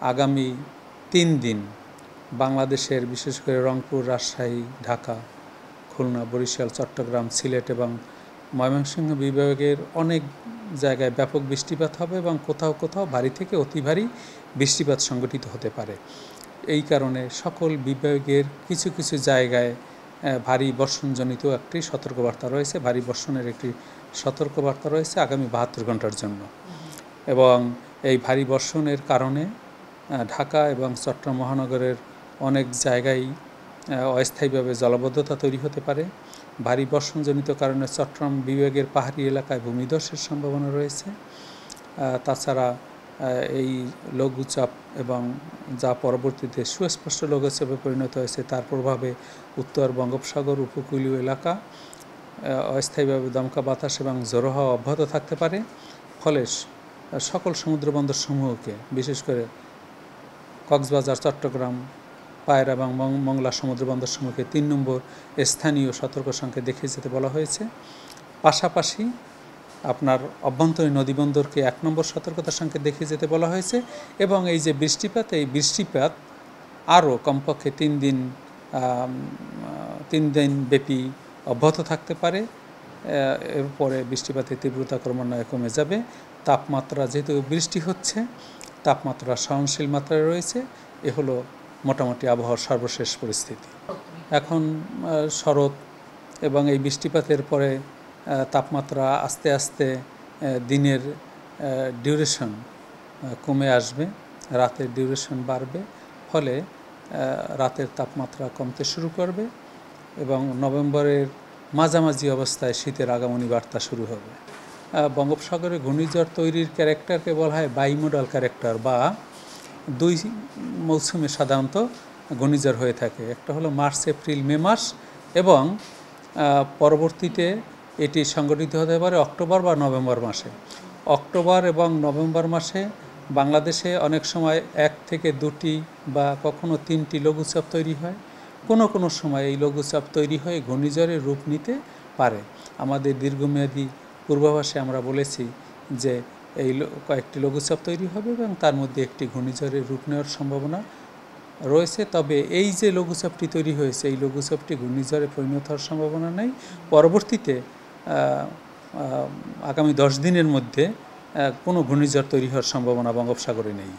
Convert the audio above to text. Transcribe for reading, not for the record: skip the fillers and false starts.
আগামী 3 দিন বাংলাদেশের বিশেষ করে রংপুর, রাজশাহী, ঢাকা, খুলনা, বরিশাল, চট্টগ্রাম, সিলেট এবং ময়মনসিংহ বিভাগের অনেক জায়গায় ব্যাপক বৃষ্টিপাত হবে এবং কোথাও কোথাও ভারী থেকে অতি ভারী বৃষ্টিপাত সংঘটিত হতে পারে। এই কারণে সকল বিভাগের কিছু কিছু জায়গায় ভারী বর্ষণজনিত একটি সতর্কবার্তা রয়েছে, ভারী বর্ষণের একটি সতর্কবার্তা রয়েছে আগামী 72 ঘন্টার জন্য। এবং এই ভারী বর্ষণের কারণে ঢাকা এবং চট্টগ্রাম মহানগরের অনেক জায়গায় অস্থায়ীভাবে জলাবদ্ধতা তৈরি হতে পারে। ভারী বর্ষণজনিত কারণে চট্টগ্রাম বিভাগের পাহাড়ি এলাকায় ভূমিধসের সম্ভাবনা রয়েছে। তাছাড়া এই লঘুচাপ এবং যা পরবর্তীতে সুস্পষ্ট লঘুচাপে পরিণত হয়েছে তার প্রভাবে উত্তর বঙ্গোপসাগর উপকূলীয় এলাকা অস্থায়ীভাবে দমকা বাতাস এবং ঝোড়ো হাওয়া অব্যাহত থাকতে পারে। ফলে সকল সমুদ্রবন্দর সমূহকে, বিশেষ করে কক্সবাজার, চট্টগ্রাম, পায়রা এবং মংলা সমুদ্রবন্দর সমূহকে 3 নম্বর স্থানীয় সতর্ক সংকেত দেখিয়ে যেতে বলা হয়েছে। পাশাপাশি আপনার অভ্যন্তরীণ নদীবন্দরকে 1 নম্বর সতর্কতা সংকেত দেখিয়ে যেতে বলা হয়েছে। এবং এই যে বৃষ্টিপাত, এই বৃষ্টিপাত আরও কমপক্ষে 3 দিন ব্যাপী অব্যাহত থাকতে পারে। এরপরে বৃষ্টিপাতের তীব্রতা ক্রমান্বয়ে কমে যাবে। তাপমাত্রা, যেহেতু বৃষ্টি হচ্ছে, তাপমাত্রা সহনশীল মাত্রায় রয়েছে। এ হলো মোটামুটি আবহাওয়ার সর্বশেষ পরিস্থিতি। এখন শরৎ এবং এই বৃষ্টিপাতের পরে তাপমাত্রা আস্তে আস্তে দিনের ডিউরেশন কমে আসবে, রাতের ডিউরেশন বাড়বে, ফলে রাতের তাপমাত্রা কমতে শুরু করবে এবং নভেম্বরের মাঝামাঝি অবস্থায় শীতের আগমনী বার্তা শুরু হবে। বঙ্গোপসাগরে ঘূর্ণিঝড় তৈরির ক্যারেক্টারকে বলা হয় বাইমোডাল ক্যারেক্টার, বা 2 মৌসুমে সাধারণত ঘূর্ণিঝড় হয়ে থাকে। একটা হলো মার্চ, এপ্রিল, মে মাস, এবং পরবর্তীতে এটি সংগঠিত হতে পারে অক্টোবর বা নভেম্বর মাসে। অক্টোবর এবং নভেম্বর মাসে বাংলাদেশে অনেক সময় 1 থেকে 2টি বা কখনো 3টি লঘুচাপ তৈরি হয়। কোনো সময় এই লঘুচাপ তৈরি হয়ে ঘূর্ণিঝড়ের রূপ নিতে পারে। আমাদের দীর্ঘমেয়াদী পূর্বাভাসে আমরা বলেছি যে এই কয়েকটি লঘুচাপ তৈরি হবে এবং তার মধ্যে একটি ঘূর্ণিঝড়ের রূপ নেওয়ার সম্ভাবনা রয়েছে। তবে এই যে লঘুচাপটি তৈরি হয়েছে, এই লঘুচাপটি ঘূর্ণিঝড়ে পরিণত হওয়ার সম্ভাবনা নেই। পরবর্তীতে আগামী 10 দিনের মধ্যে কোনো ঘূর্ণিঝড় তৈরি হওয়ার সম্ভাবনা বঙ্গোপসাগরে নেই।